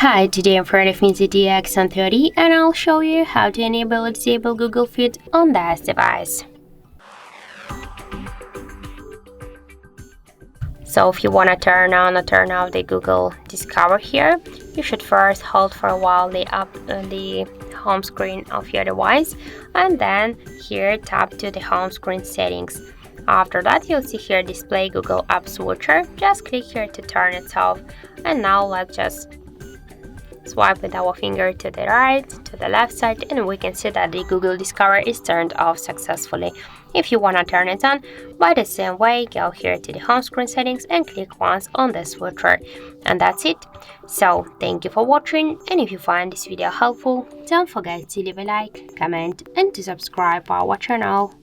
Hi, today in front of me ZTE Axon 30 and I'll show you how to enable or disable Google Fit on this device. So if you want to turn on or turn off the Google Discover here, you should first hold for a while the home screen of your device and then here tap to the home screen settings. After that, you'll see here display Google App Switcher. Just click here to turn it off, and now let's just swipe with our finger to the right, to the left side, and we can see that the Google Discover is turned off successfully. If you want to turn it on, by the same way, go here to the home screen settings and click once on the switcher. And that's it. So, thank you for watching, and if you find this video helpful, don't forget to leave a like, comment, and to subscribe our channel.